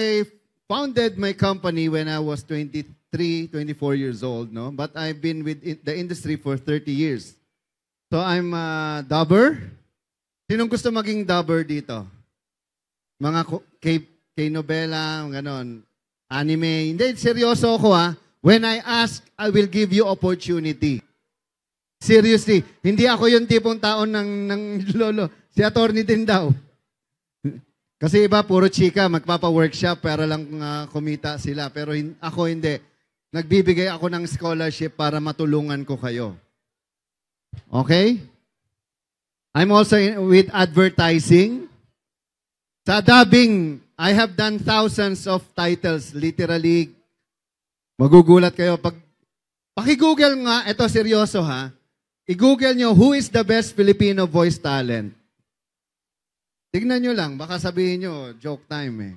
I founded my company when I was 23, 24 years old, no? But I've been with the industry for 30 years. So I'm a dubber. Sinong gusto maging dubber dito? Mga K-novela, ganon. Anime. Hindi, seryoso ako ha. When I ask, I will give you opportunity. Seriously. Hindi ako yung tipong taon ng lolo. Si attorney din daw. Kasi iba, puro chika, magpapa-workshop para lang kumita sila. Pero ako hindi. Nagbibigay ako ng scholarship para matulungan ko kayo. Okay? I'm also with advertising. Sa dubbing, I have done thousands of titles. Literally, magugulat kayo. Paki-google nga, ito seryoso ha. I-google nyo, who is the best Filipino voice talent? Tignan nyo lang, baka sabihin nyo, joke time eh.